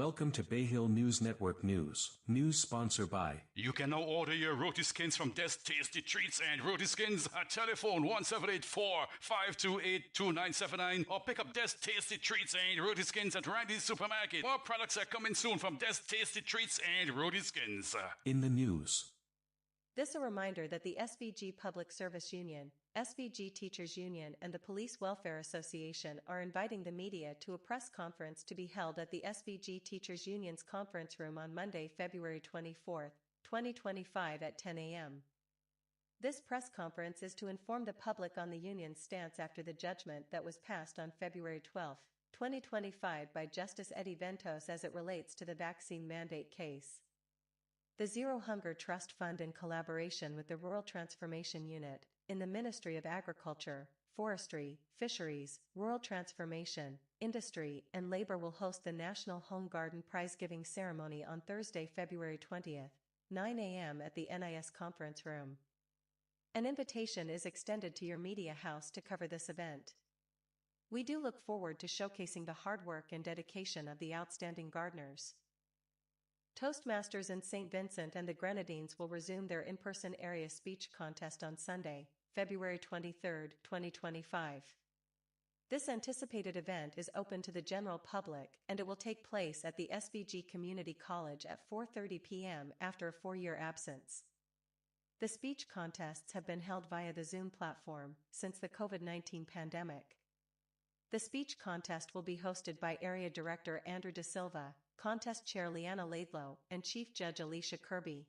Welcome to Bay Hill News Network News. News sponsored by. You can now order your roti skins from Des Tasty Treats and Roti Skins at telephone 1784-528-2979 or pick up Des Tasty Treats and Roti Skins at Randy's Supermarket. More products are coming soon from Des Tasty Treats and Roti Skins. In the news. This a reminder that the SVG Public Service Union, SVG Teachers Union and the Police Welfare Association are inviting the media to a press conference to be held at the SVG Teachers Union's conference room on Monday, February 24, 2025 at 10 a.m. This press conference is to inform the public on the union's stance after the judgment that was passed on February 12, 2025 by Justice Eddie Ventos as it relates to the vaccine mandate case. The Zero Hunger Trust Fund, in collaboration with the Rural Transformation Unit in the Ministry of Agriculture, Forestry, Fisheries, Rural Transformation, Industry, and Labor, will host the National Home Garden Prize-Giving Ceremony on Thursday, February 20, 9 a.m. at the NIS Conference Room. An invitation is extended to your media house to cover this event. We do look forward to showcasing the hard work and dedication of the outstanding gardeners. Toastmasters in St. Vincent and the Grenadines will resume their in-person area speech contest on Sunday, February 23, 2025. This anticipated event is open to the general public and it will take place at the SVG Community College at 4:30 p.m. after a 4-year absence. The speech contests have been held via the Zoom platform since the COVID-19 pandemic. The speech contest will be hosted by Area Director Andrew De Silva, Contest Chair Leanna Laidlow, and Chief Judge Alicia Kirby.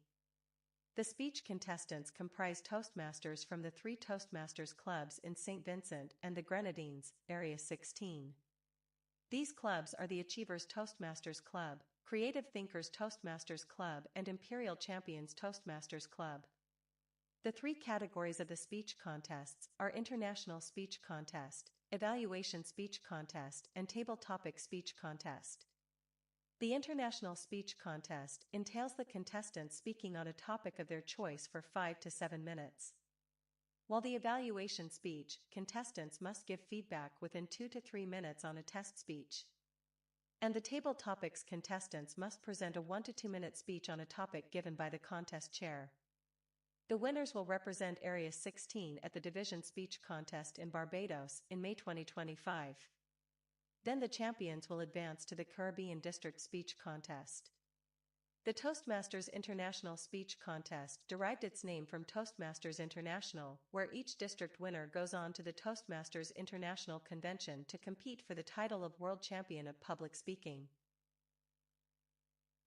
The speech contestants comprise Toastmasters from the 3 Toastmasters clubs in St. Vincent and the Grenadines, Area 16. These clubs are the Achievers Toastmasters Club, Creative Thinkers Toastmasters Club, and Imperial Champions Toastmasters Club. The 3 categories of the speech contests are International Speech Contest, Evaluation Speech Contest, and Table Topic Speech Contest. The International Speech Contest entails the contestants speaking on a topic of their choice for 5 to 7 minutes. While the evaluation speech, contestants must give feedback within 2 to 3 minutes on a test speech. And the Table Topics contestants must present a 1 to 2 minute speech on a topic given by the contest chair. The winners will represent Area 16 at the Division Speech Contest in Barbados in May 2025. Then the champions will advance to the Caribbean District Speech Contest. The Toastmasters International Speech Contest derived its name from Toastmasters International, where each district winner goes on to the Toastmasters International Convention to compete for the title of World Champion of Public Speaking.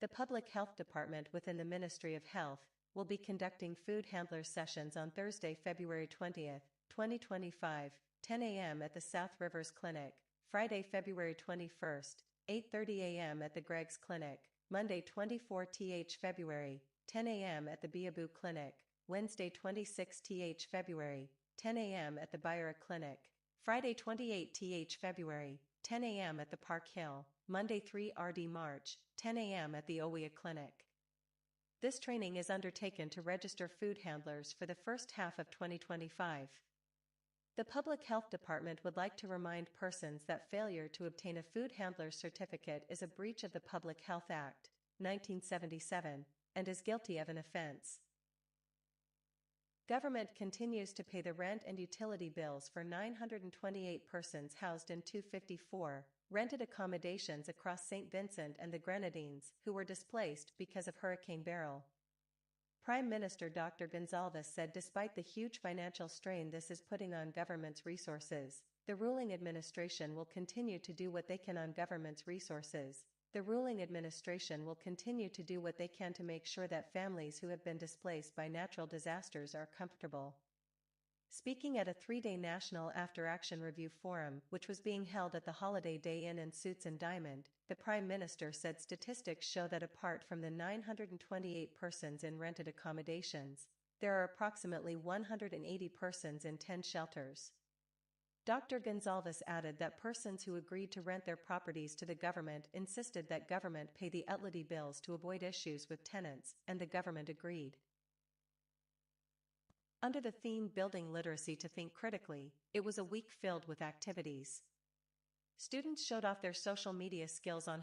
The Public Health Department within the Ministry of Health will be conducting food handler sessions on Thursday, February 20, 2025, 10 a.m. at the South Rivers Clinic, Friday, February 21, 8:30 a.m. at the Greg's Clinic, Monday 24th February, 10 a.m. at the Biabu Clinic, Wednesday 26th February, 10 a.m. at the Byra Clinic, Friday 28th February, 10 a.m. at the Park Hill, Monday 3rd March, 10 a.m. at the Owea Clinic. This training is undertaken to register food handlers for the first half of 2025. The Public Health Department would like to remind persons that failure to obtain a food handler certificate is a breach of the Public Health Act, 1977, and is guilty of an offense. Government continues to pay the rent and utility bills for 928 persons housed in 254 rented accommodations across St. Vincent and the Grenadines who were displaced because of Hurricane Beryl. Prime Minister Dr. Gonzalez said despite the huge financial strain this is putting on government's resources, the ruling administration will continue to do what they can on government's resources. The ruling administration will continue to do what they can to make sure that families who have been displaced by natural disasters are comfortable. Speaking at a 3-day National After Action Review Forum, which was being held at the Holiday Day Inn and Suits and Diamond, the Prime Minister said statistics show that apart from the 928 persons in rented accommodations, there are approximately 180 persons in 10 shelters. Dr. Gonzalez added that persons who agreed to rent their properties to the government insisted that government pay the utility bills to avoid issues with tenants, and the government agreed. Under the theme Building Literacy to Think Critically, it was a week filled with activities. Students showed off their social media skills on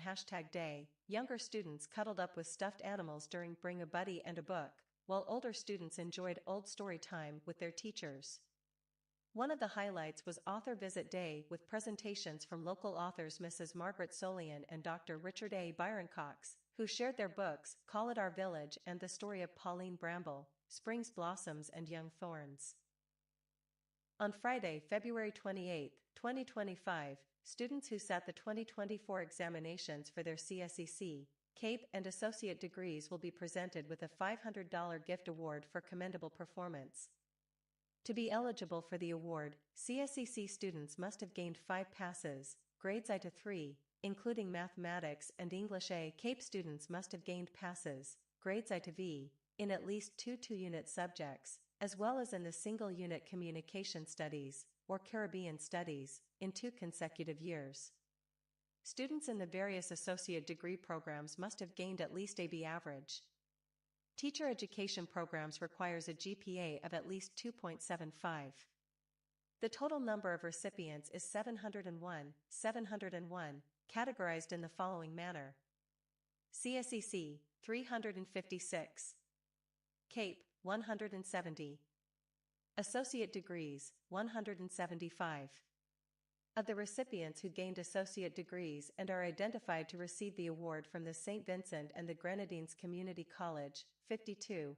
#day. Younger students cuddled up with stuffed animals during Bring a Buddy and a Book, while older students enjoyed old story time with their teachers. One of the highlights was Author Visit Day with presentations from local authors Mrs. Margaret Solian and Dr. Richard A. Byron Cox, who shared their books, Call It Our Village and the story of Pauline Bramble, Spring's Blossoms and Young Thorns. On Friday, February 28, 2025, students who sat the 2024 examinations for their CSEC, CAPE and associate degrees will be presented with a $500 gift award for commendable performance. To be eligible for the award, CSEC students must have gained 5 passes, grades I to 3, including mathematics and English A. CAPE students must have gained passes, grades I to V, in at least 2 two-unit subjects, as well as in the single-unit Communication Studies, or Caribbean Studies, in 2 consecutive years. Students in the various associate degree programs must have gained at least a B average. Teacher education programs requires a GPA of at least 2.75. The total number of recipients is 701, categorized in the following manner. CSEC, 356. CAPE, 170. Associate degrees, 175. Of the recipients who gained associate degrees and are identified to receive the award from the St. Vincent and the Grenadines Community College, 52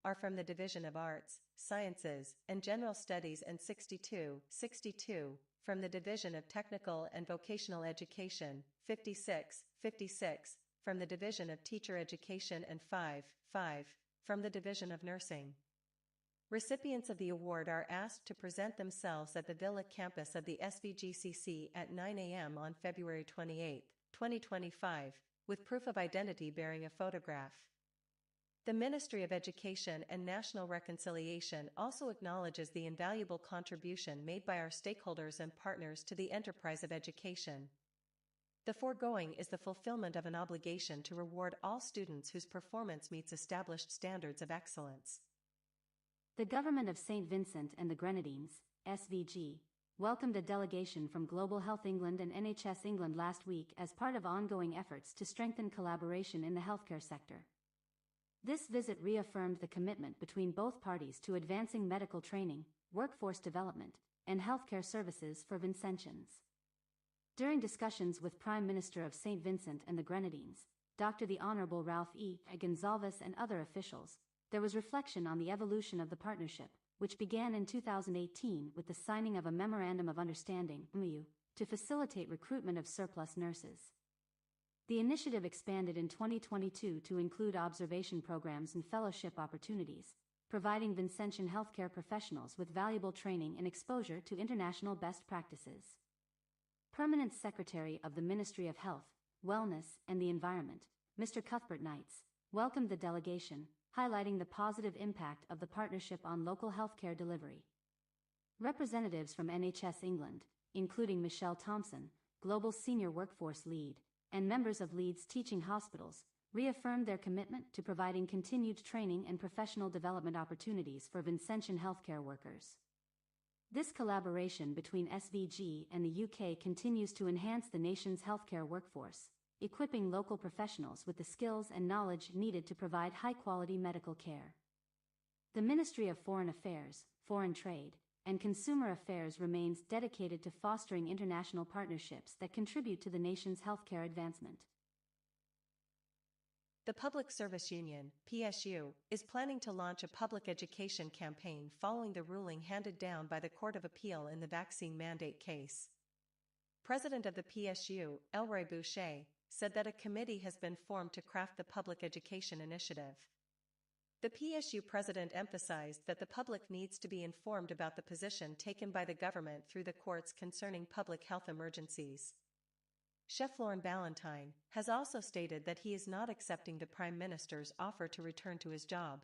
are from the Division of Arts, Sciences, and General Studies and 62 from the Division of Technical and Vocational Education, 56 from the Division of Teacher Education and 5 from the Division of Nursing. Recipients of the award are asked to present themselves at the Villa campus of the SVGCC at 9 a.m. on February 28, 2025, with proof of identity bearing a photograph. The Ministry of Education and National Reconciliation also acknowledges the invaluable contribution made by our stakeholders and partners to the enterprise of education. The foregoing is the fulfillment of an obligation to reward all students whose performance meets established standards of excellence. The Government of St. Vincent and the Grenadines, SVG, welcomed a delegation from Global Health England and NHS England last week as part of ongoing efforts to strengthen collaboration in the healthcare sector. This visit reaffirmed the commitment between both parties to advancing medical training, workforce development, and healthcare services for Vincentians. During discussions with Prime Minister of St. Vincent and the Grenadines, Dr. the Honourable Ralph E. Gonzalez and other officials, there was reflection on the evolution of the partnership, which began in 2018 with the signing of a Memorandum of Understanding (MOU) to facilitate recruitment of surplus nurses. The initiative expanded in 2022 to include observation programs and fellowship opportunities, providing Vincentian healthcare professionals with valuable training and exposure to international best practices. Permanent Secretary of the Ministry of Health, Wellness and the Environment, Mr. Cuthbert Knights, welcomed the delegation, highlighting the positive impact of the partnership on local healthcare delivery. Representatives from NHS England, including Michelle Thompson, Global Senior Workforce Lead, and members of Leeds Teaching Hospitals, reaffirmed their commitment to providing continued training and professional development opportunities for Vincentian healthcare workers. This collaboration between SVG and the UK continues to enhance the nation's healthcare workforce, equipping local professionals with the skills and knowledge needed to provide high-quality medical care. The Ministry of Foreign Affairs, Foreign Trade, and Consumer Affairs remains dedicated to fostering international partnerships that contribute to the nation's healthcare advancement. The Public Service Union, PSU, is planning to launch a public education campaign following the ruling handed down by the Court of Appeal in the vaccine mandate case. President of the PSU, Elroy Boucher, said that a committee has been formed to craft the public education initiative. The PSU president emphasized that the public needs to be informed about the position taken by the government through the courts concerning public health emergencies. Chef Lauren Ballantyne has also stated that he is not accepting the Prime Minister's offer to return to his job.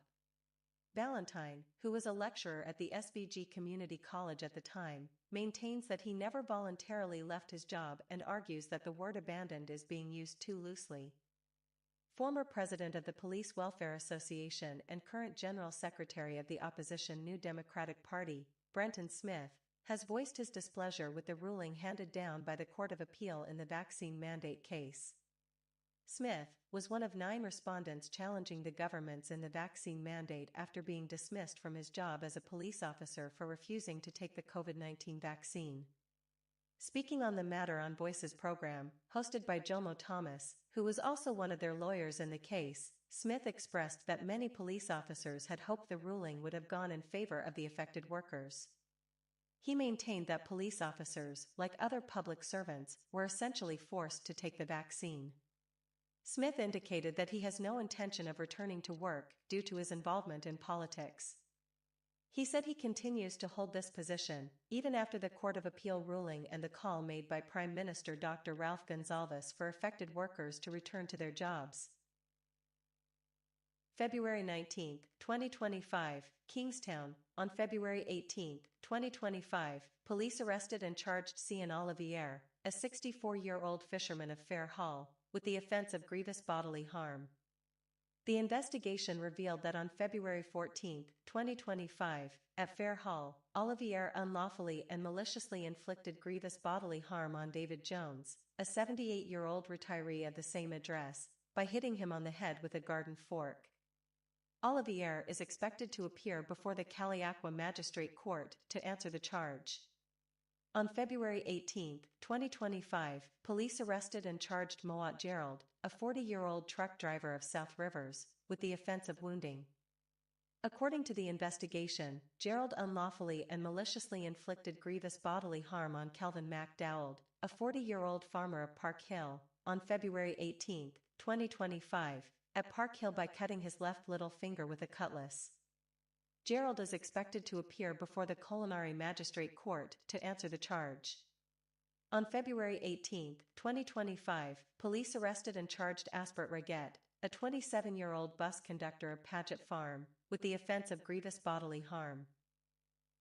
Ballantyne, who was a lecturer at the SVG Community College at the time, maintains that he never voluntarily left his job and argues that the word abandoned is being used too loosely. Former president of the Police Welfare Association and current General Secretary of the opposition New Democratic Party, Brenton Smith, has voiced his displeasure with the ruling handed down by the Court of Appeal in the vaccine mandate case. Smith was one of 9 respondents challenging the governments in the vaccine mandate after being dismissed from his job as a police officer for refusing to take the COVID-19 vaccine. Speaking on the matter on Voice's program, hosted by Jomo Thomas, who was also one of their lawyers in the case, Smith expressed that many police officers had hoped the ruling would have gone in favor of the affected workers. He maintained that police officers, like other public servants, were essentially forced to take the vaccine. Smith indicated that he has no intention of returning to work due to his involvement in politics. He said he continues to hold this position, even after the Court of Appeal ruling and the call made by Prime Minister Dr. Ralph Gonsalves for affected workers to return to their jobs. February 19, 2025, Kingstown. On February 18, 2025, police arrested and charged Cian Olivier, a 64-year-old fisherman of Fair Hall, with the offense of grievous bodily harm. The investigation revealed that on February 14, 2025, at Fair Hall, Olivier unlawfully and maliciously inflicted grievous bodily harm on David Jones, a 78-year-old retiree of the same address, by hitting him on the head with a garden fork. Olivier is expected to appear before the Caliacqua Magistrate Court to answer the charge. On February 18, 2025, police arrested and charged Moat Gerald, a 40-year-old truck driver of South Rivers, with the offense of wounding. According to the investigation, Gerald unlawfully and maliciously inflicted grievous bodily harm on Kelvin MacDowald, a 40-year-old farmer of Park Hill, on February 18, 2025, at Park Hill by cutting his left little finger with a cutlass. Gerald is expected to appear before the Culinary Magistrate Court to answer the charge. On February 18, 2025, police arrested and charged Aspert Reguet, a 27-year-old bus conductor of Paget Farm, with the offense of grievous bodily harm.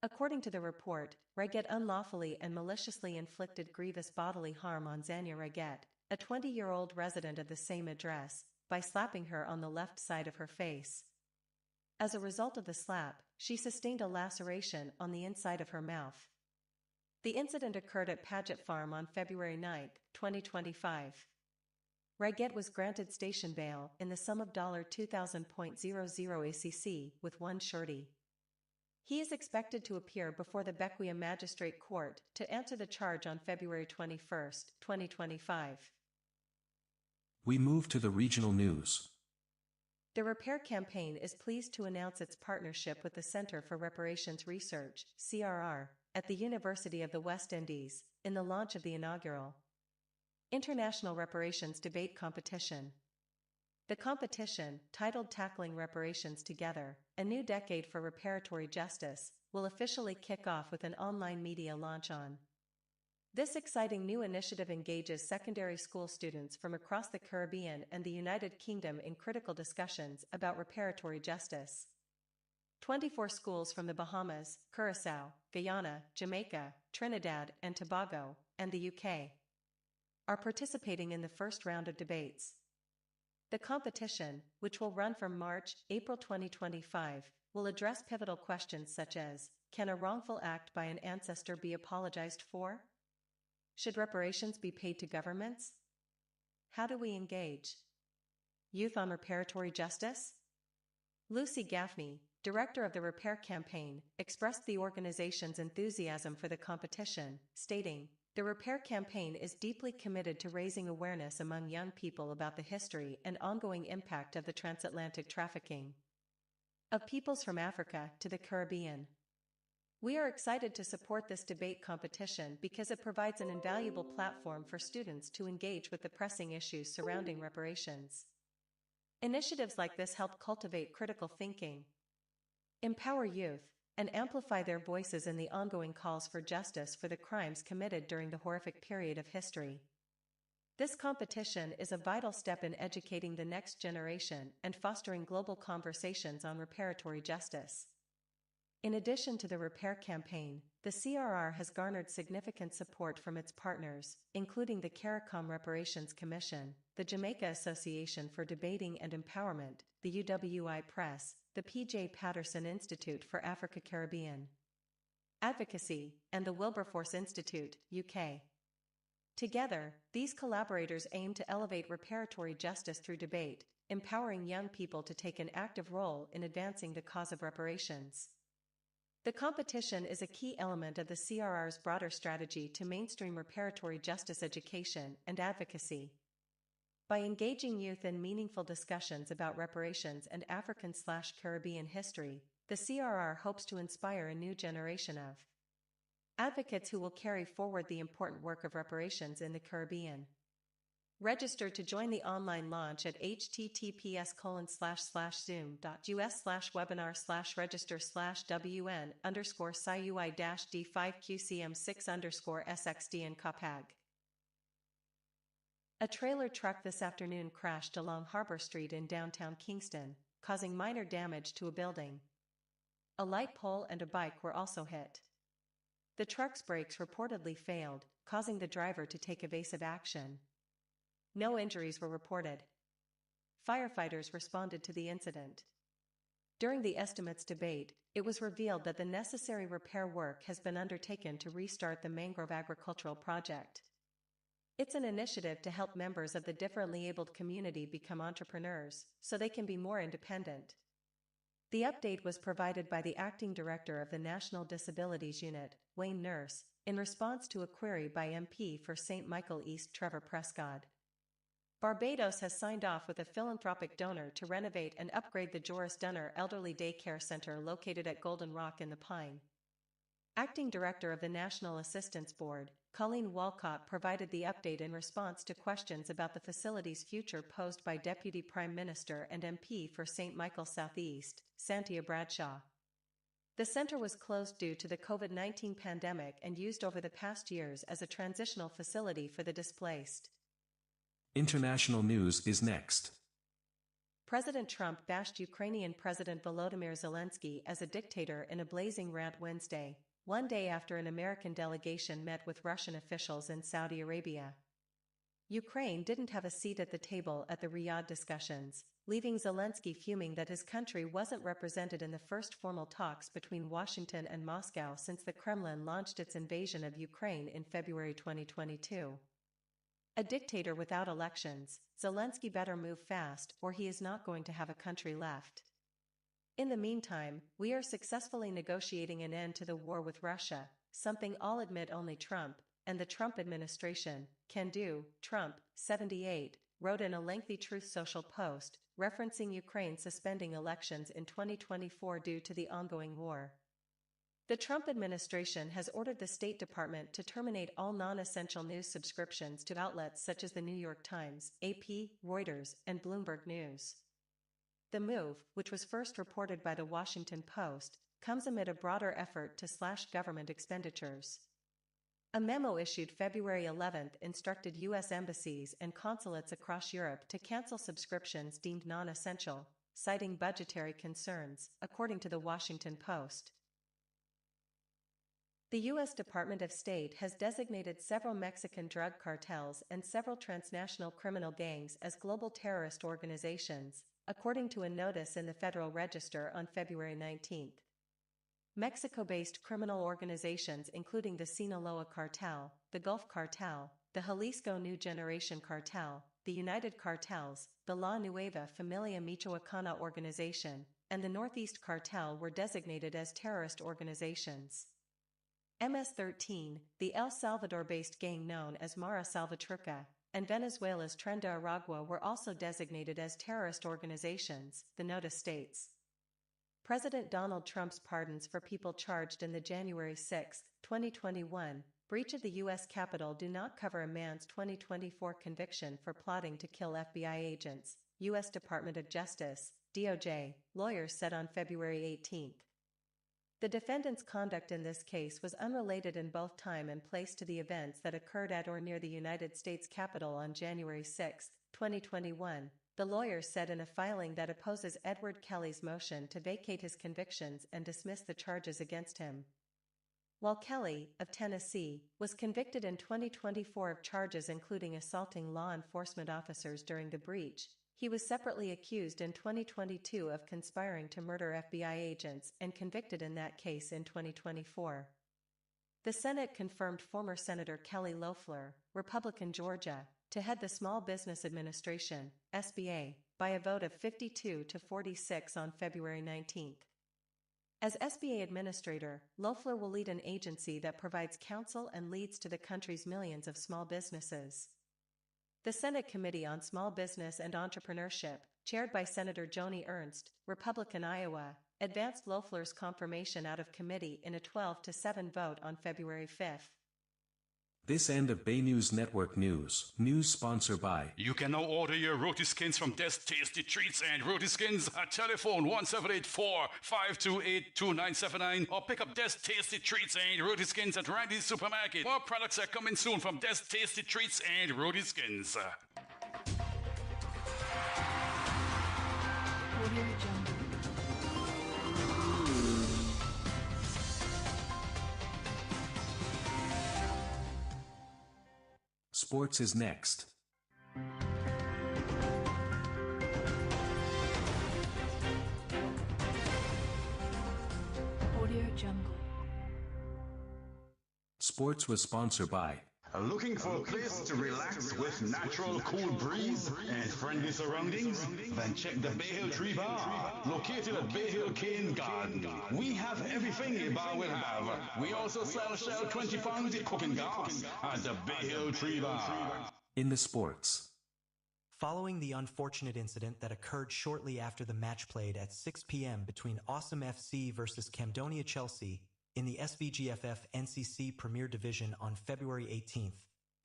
According to the report, Reguet unlawfully and maliciously inflicted grievous bodily harm on Zania Reguet, a 20-year-old resident of the same address, by slapping her on the left side of her face. As a result of the slap, she sustained a laceration on the inside of her mouth. The incident occurred at Paget Farm on February 9, 2025. Reguet was granted station bail in the sum of $2,000.00 ACC with one surety. He is expected to appear before the Bequia Magistrate Court to answer the charge on February 21, 2025. We move to the regional news. The Repair Campaign is pleased to announce its partnership with the Center for Reparations Research, CRR, at the University of the West Indies, in the launch of the inaugural International Reparations Debate Competition. The competition, titled Tackling Reparations Together, A New Decade for Reparatory Justice, will officially kick off with an online media launch on. This exciting new initiative engages secondary school students from across the Caribbean and the United Kingdom in critical discussions about reparatory justice. 24 schools from the Bahamas, Curaçao, Guyana, Jamaica, Trinidad and Tobago, and the UK are participating in the first round of debates. The competition, which will run from March-April 2025, will address pivotal questions such as, can a wrongful act by an ancestor be apologized for? Should reparations be paid to governments? How do we engage? Youth on reparatory justice? Lucy Gaffney, director of the Repair Campaign, expressed the organization's enthusiasm for the competition, stating, "The Repair Campaign is deeply committed to raising awareness among young people about the history and ongoing impact of the transatlantic trafficking of peoples from Africa to the Caribbean. We are excited to support this debate competition because it provides an invaluable platform for students to engage with the pressing issues surrounding reparations. Initiatives like this help cultivate critical thinking, empower youth, and amplify their voices in the ongoing calls for justice for the crimes committed during the horrific period of history. This competition is a vital step in educating the next generation and fostering global conversations on reparatory justice." In addition to the Repair Campaign, the CRR has garnered significant support from its partners, including the CARICOM Reparations Commission, the Jamaica Association for Debating and Empowerment, the UWI Press, the P.J. Patterson Institute for Africa Caribbean Advocacy, and the Wilberforce Institute, UK. Together, these collaborators aim to elevate reparatory justice through debate, empowering young people to take an active role in advancing the cause of reparations. The competition is a key element of the CRR's broader strategy to mainstream reparatory justice education and advocacy. By engaging youth in meaningful discussions about reparations and African/Caribbean history, the CRR hopes to inspire a new generation of advocates who will carry forward the important work of reparations in the Caribbean. Register to join the online launch at https://webinar/register/WN_CIUI-D5QCM6_SXD in Copag. A trailer truck this afternoon crashed along Harbor Street in downtown Kingston, causing minor damage to a building. A light pole and a bike were also hit. The truck's brakes reportedly failed, causing the driver to take evasive action. No injuries were reported. Firefighters responded to the incident. During the estimates debate, it was revealed that the necessary repair work has been undertaken to restart the mangrove agricultural project. It's an initiative to help members of the differently abled community become entrepreneurs, so they can be more independent. The update was provided by the acting director of the National Disabilities Unit, Wayne Nurse, in response to a query by MP for St. Michael East Trevor Prescott. Barbados has signed off with a philanthropic donor to renovate and upgrade the Joris Dunner Elderly Daycare Center located at Golden Rock in the Pine. Acting Director of the National Assistance Board, Colleen Walcott provided the update in response to questions about the facility's future posed by Deputy Prime Minister and MP for St. Michael Southeast, Santia Bradshaw. The center was closed due to the COVID-19 pandemic and used over the past years as a transitional facility for the displaced. International news is next. President Trump bashed Ukrainian President Volodymyr Zelensky as a dictator in a blazing rant Wednesday, one day after an American delegation met with Russian officials in Saudi Arabia. Ukraine didn't have a seat at the table at the Riyadh discussions, leaving Zelensky fuming that his country wasn't represented in the first formal talks between Washington and Moscow since the Kremlin launched its invasion of Ukraine in February 2022. A dictator without elections, Zelensky better move fast or he is not going to have a country left. In the meantime, we are successfully negotiating an end to the war with Russia, something I'll admit only Trump, and the Trump administration, can do, Trump, 78, wrote in a lengthy Truth Social post, referencing Ukraine suspending elections in 2024 due to the ongoing war. The Trump administration has ordered the State Department to terminate all non-essential news subscriptions to outlets such as the New York Times, AP, Reuters, and Bloomberg News. The move, which was first reported by the Washington Post, comes amid a broader effort to slash government expenditures. A memo issued February 11 instructed U.S. embassies and consulates across Europe to cancel subscriptions deemed non-essential, citing budgetary concerns, according to the Washington Post. The U.S. Department of State has designated several Mexican drug cartels and several transnational criminal gangs as global terrorist organizations, according to a notice in the Federal Register on February 19. Mexico-based criminal organizations including the Sinaloa Cartel, the Gulf Cartel, the Jalisco New Generation Cartel, the United Cartels, the La Nueva Familia Michoacana Organization, and the Northeast Cartel were designated as terrorist organizations. MS-13, the El Salvador-based gang known as Mara Salvatrucha, and Venezuela's Tren de Aragua were also designated as terrorist organizations, the notice states. President Donald Trump's pardons for people charged in the January 6, 2021, breach of the U.S. Capitol do not cover a man's 2024 conviction for plotting to kill FBI agents, U.S. Department of Justice, DOJ, lawyers said on February 18. The defendant's conduct in this case was unrelated in both time and place to the events that occurred at or near the United States Capitol on January 6, 2021, the lawyers said in a filing that opposes Edward Kelly's motion to vacate his convictions and dismiss the charges against him. While Kelly, of Tennessee, was convicted in 2024 of charges including assaulting law enforcement officers during the breach, he was separately accused in 2022 of conspiring to murder FBI agents and convicted in that case in 2024. The Senate confirmed former Senator Kelly Loeffler, Republican Georgia, to head the Small Business Administration, SBA, by a vote of 52 to 46 on February 19. As SBA Administrator, Loeffler will lead an agency that provides counsel and leads to the country's millions of small businesses. The Senate Committee on Small Business and Entrepreneurship, chaired by Senator Joni Ernst, Republican Iowa, advanced Loeffler's confirmation out of committee in a 12-7 vote on February 5. This end of BAYHILLNEWS Network news. News sponsored by. You can now order your roti skins from Des Tasty Treats and Roti Skins at telephone 1784-528-2979 or pick up Des Tasty Treats and Roti Skins at Randy's Supermarket. More products are coming soon from Des Tasty Treats and Roti Skins. Sports is next. Sports was sponsored by. Looking for a place to relax with natural cool breeze and friendly surroundings? Then check the Bay Hill Tree Bar, located at Bay Hill Cane Garden. We have everything a bar will have. We also sell Shell 20-pound cooking gas at the Bay Hill Tree Bar. In the sports. Following the unfortunate incident that occurred shortly after the match played at 6 p.m. between Awesome FC versus Cambodia Chelsea in the SVGFF NCC Premier Division on February 18,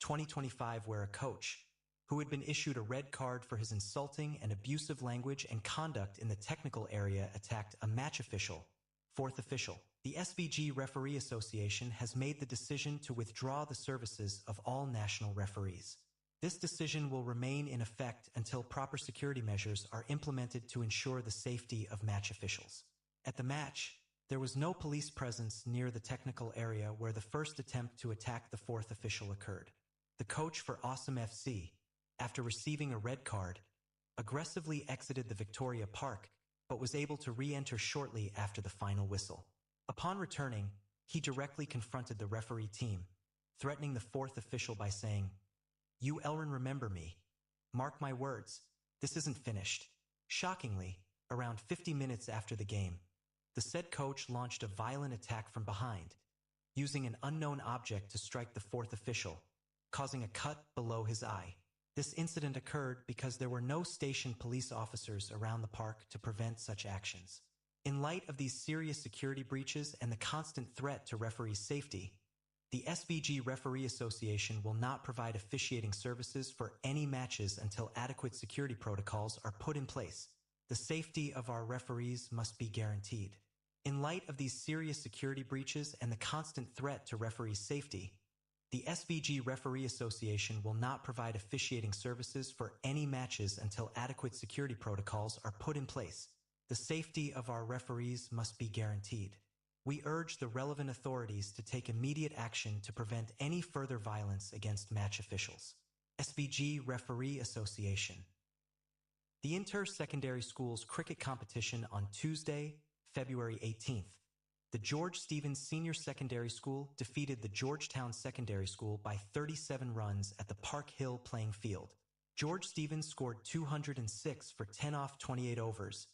2025, where a coach, who had been issued a red card for his insulting and abusive language and conduct in the technical area, attacked a match official, fourth official. The SVG Referee Association has made the decision to withdraw the services of all national referees. This decision will remain in effect until proper security measures are implemented to ensure the safety of match officials. At the match, there was no police presence near the technical area where the first attempt to attack the fourth official occurred. The coach for Awesome FC, after receiving a red card, aggressively exited the Victoria Park, but was able to re-enter shortly after the final whistle. Upon returning, he directly confronted the referee team, threatening the fourth official by saying, "You Elrin, remember me. Mark my words, this isn't finished." Shockingly, around 50 minutes after the game, the said coach launched a violent attack from behind, using an unknown object to strike the fourth official, causing a cut below his eye. This incident occurred because there were no stationed police officers around the park to prevent such actions. In light of these serious security breaches and the constant threat to referees' safety, the SVG Referee Association will not provide officiating services for any matches until adequate security protocols are put in place. The safety of our referees must be guaranteed. In light of these serious security breaches and the constant threat to referees' safety, the SVG Referee Association will not provide officiating services for any matches until adequate security protocols are put in place. The safety of our referees must be guaranteed. We urge the relevant authorities to take immediate action to prevent any further violence against match officials. SVG Referee Association. The Inter-Secondary Schools Cricket Competition on Tuesday, February 18th. The George Stevens Senior Secondary School defeated the Georgetown Secondary School by 37 runs at the Park Hill playing field. George Stevens scored 206 for 10 off 28 overs,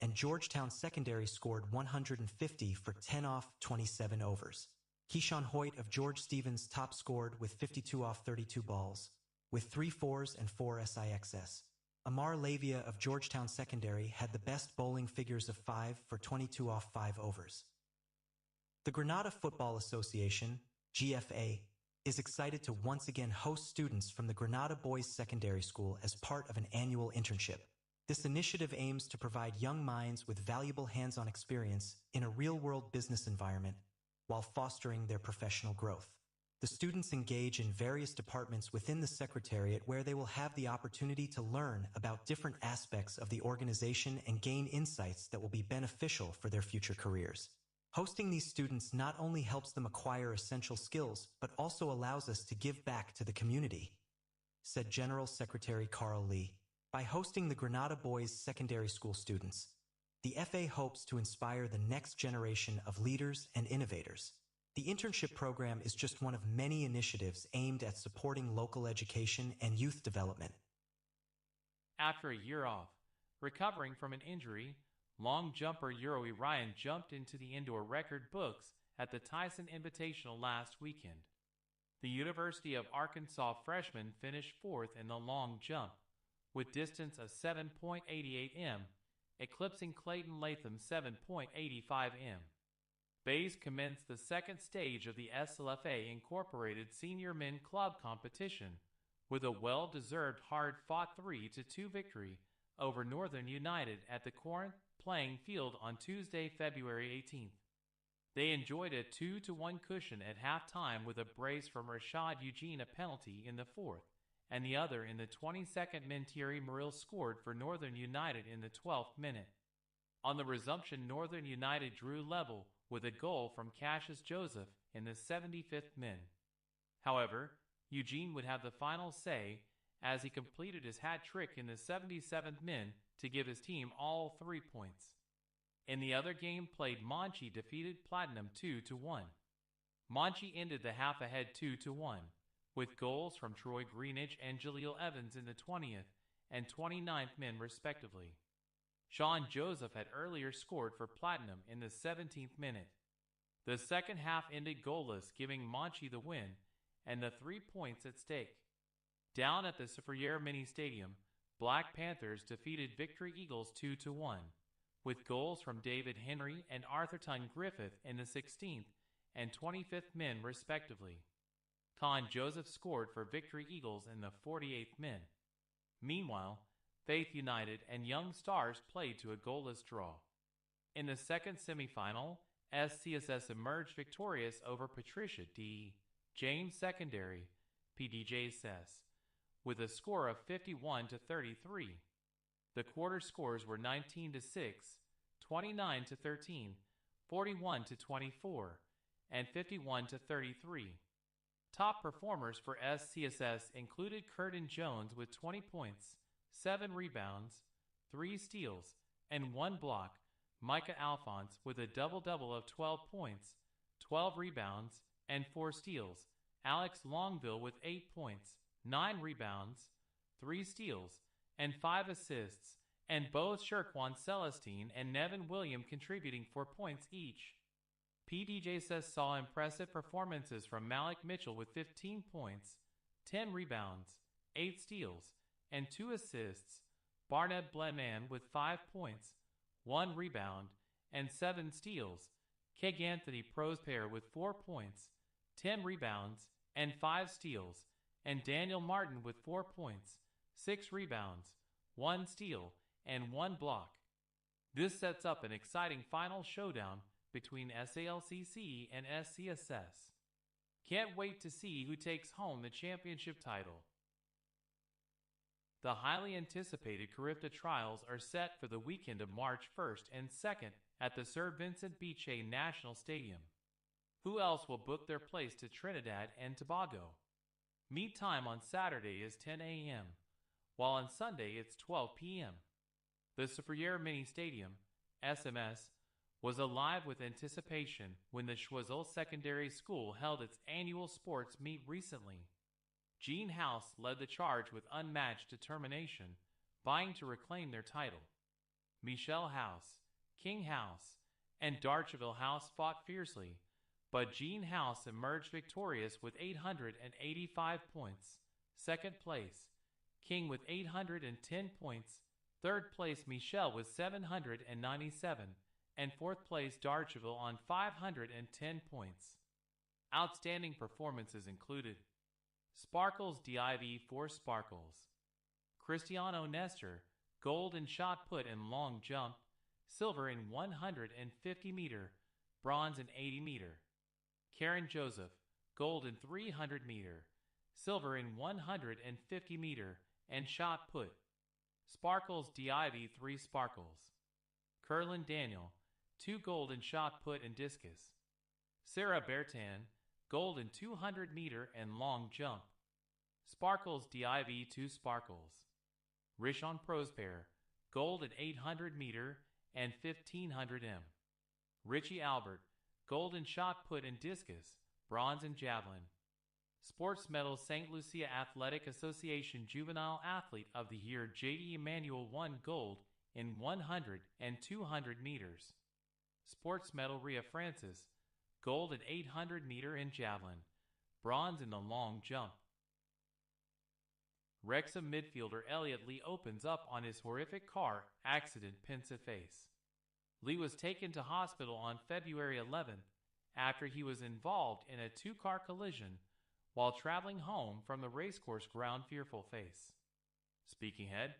and Georgetown Secondary scored 150 for 10 off 27 overs. Keyshawn Hoyt of George Stevens top scored with 52 off 32 balls, with 3 fours and 4 SIXS. Amar Lavia of Georgetown Secondary had the best bowling figures of 5 for 22 off 5 overs. The Granada Football Association, GFA, is excited to once again host students from the Granada Boys Secondary School as part of an annual internship. This initiative aims to provide young minds with valuable hands-on experience in a real-world business environment while fostering their professional growth. The students engage in various departments within the Secretariat where they will have the opportunity to learn about different aspects of the organization and gain insights that will be beneficial for their future careers. Hosting these students not only helps them acquire essential skills, but also allows us to give back to the community, said General Secretary Carl Lee. By hosting the Granada Boys Secondary School students, the FA hopes to inspire the next generation of leaders and innovators. The internship program is just one of many initiatives aimed at supporting local education and youth development. After a year off, recovering from an injury, long jumper Yuri Ryan jumped into the indoor record books at the Tyson Invitational last weekend. The University of Arkansas freshman finished fourth in the long jump, with distance of 7.88 m, eclipsing Clayton Latham's 7.85 m. Bays commenced the second stage of the SLFA Incorporated Senior Men Club competition with a well-deserved hard-fought 3-2 victory over Northern United at the Corinth playing field on Tuesday, February 18th. They enjoyed a 2-1 cushion at halftime with a brace from Rashad Eugene, a penalty in the fourth, and the other in the 22nd minute. Thierry Morrill scored for Northern United in the 12th minute. On the resumption, Northern United drew level with a goal from Cassius Joseph in the 75th minute. However, Eugene would have the final say as he completed his hat trick in the 77th minute to give his team all 3 points. In the other game played, Monchi defeated Platinum 2-1. Monchi ended the half ahead 2-1, with goals from Troy Greenidge and Jaleel Evans in the 20th and 29th minute respectively. Sean Joseph had earlier scored for Platinum in the 17th minute. The second half ended goalless, giving Monchi the win and the 3 points at stake. Down at the Soufriere Mini Stadium, Black Panthers defeated Victory Eagles 2-1, with goals from David Henry and Arthurton Griffith in the 16th and 25th minute respectively. Con Joseph scored for Victory Eagles in the 48th minute. Meanwhile, Faith United and Young Stars played to a goalless draw. In the second semifinal, SCSS emerged victorious over Patricia D. James Secondary, PDJSS, with a score of 51-33. The quarter scores were 19-6, 29-13, 41-24, and 51-33. Top performers for SCSS included Curtin Jones with 20 points, 7 rebounds, 3 steals, and 1 block. Micah Alphonse with a double-double of 12 points, 12 rebounds, and 4 steals. Alex Longville with 8 points, 9 rebounds, 3 steals, and 5 assists, and both Sherquan Celestine and Nevin William contributing 4 points each. PDJSS saw impressive performances from Malik Mitchell with 15 points, 10 rebounds, 8 steals, and 2 assists. Barnett Bledman with 5 points, 1 rebound, and 7 steals. Keg Anthony Prosper with 4 points, 10 rebounds, and 5 steals, and Daniel Martin with 4 points, 6 rebounds, 1 steal, and 1 block. This sets up an exciting final showdown between SALCC and SCSS. Can't wait to see who takes home the championship title. The highly anticipated Carifta trials are set for the weekend of March 1st and 2nd at the Sir Vincent Beachay National Stadium. Who else will book their place to Trinidad and Tobago? Meet time on Saturday is 10 a.m., while on Sunday it's 12 p.m. The Soufriere Mini Stadium, SMS, was alive with anticipation when the Choiseul Secondary School held its annual sports meet recently. Gene House led the charge with unmatched determination, vying to reclaim their title. Michelle House, King House, and Darcheville House fought fiercely, but Gene House emerged victorious with 885 points. Second place, King with 810 points. Third place, Michelle with 797, and fourth place, Darcheville on 510 points. Outstanding performances included Sparkles DIV for Sparkles, Cristiano Nestor, gold in shot put and long jump, silver in 150 meter, bronze in 80 meter. Karen Joseph, gold in 300 meter, silver in 150 meter, and shot put. Sparkles DIV 3 Sparkles. Curlin Daniel, 2 gold in shot put and discus. Sarah Bertan, gold in 200 meter and long jump. Sparkles DIV 2 Sparkles. Rishon Prosper, gold in 800 meter and 1500 m. Richie Albert, gold in shot put and discus, bronze in javelin. Sports medal St. Lucia Athletic Association Juvenile Athlete of the Year J.D. Emanuel won gold in 100 and 200 meters. Sports medal Rhea Francis, gold in 800 meter in javelin, bronze in the long jump. Wrexham midfielder Elliot Lee opens up on his horrific car accident Pensa face. Lee was taken to hospital on February 11th after he was involved in a two-car collision while traveling home from the racecourse ground. Fearful face. Speaking ahead,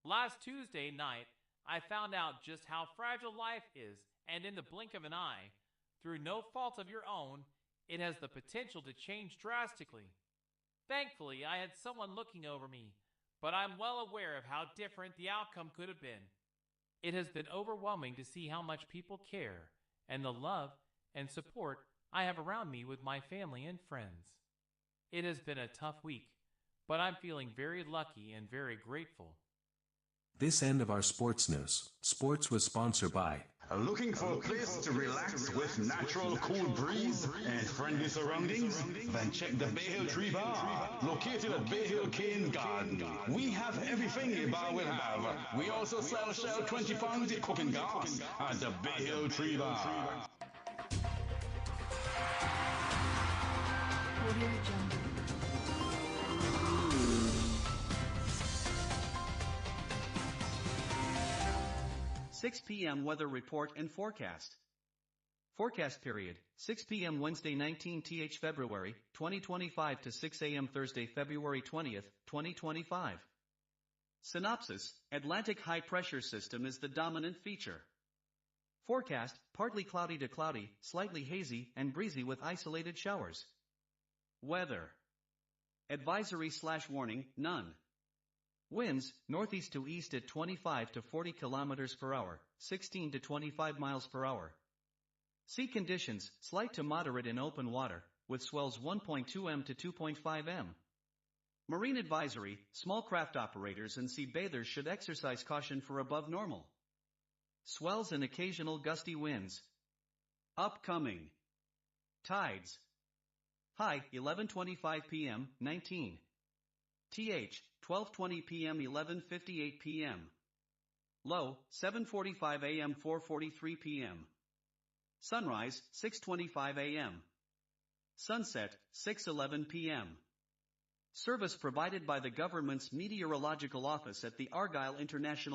last Tuesday night, I found out just how fragile life is, and in the blink of an eye, through no fault of your own, it has the potential to change drastically. Thankfully, I had someone looking over me, but I'm well aware of how different the outcome could have been. It has been overwhelming to see how much people care and the love and support I have around me with my family and friends. It has been a tough week, but I'm feeling very lucky and very grateful. This end of our sports news. Sports was sponsored by. Looking for a place to relax with natural cool breeze and friendly surroundings? Then check the Bay Hill Tree Bar, located at Bay Hill Cane Garden. We have everything a bar will have. We also sell Shell 20 pounds of cooking gas at the Bay Hill Tree Bar. Audio Jungle. 6 p.m. weather report and forecast. Forecast period, 6 p.m. Wednesday 19th February, 2025 to 6 a.m. Thursday February 20th, 2025. Synopsis, Atlantic high pressure system is the dominant feature. Forecast, partly cloudy to cloudy, slightly hazy and breezy with isolated showers. Weather. Advisory/warning, none. Winds, northeast to east at 25 to 40 kilometers per hour, 16 to 25 miles per hour. Sea conditions, slight to moderate in open water, with swells 1.2 m to 2.5 m. Marine advisory, small craft operators and sea bathers should exercise caution for above normal. Swells and occasional gusty winds. Upcoming. Tides. High, 11:25 p.m., 19. TH, 12:20 p.m. 11:58 p.m. Low, 7:45 a.m. 4:43 p.m. Sunrise, 6:25 a.m. Sunset, 6:11 p.m. Service provided by the government's meteorological office at the Argyle International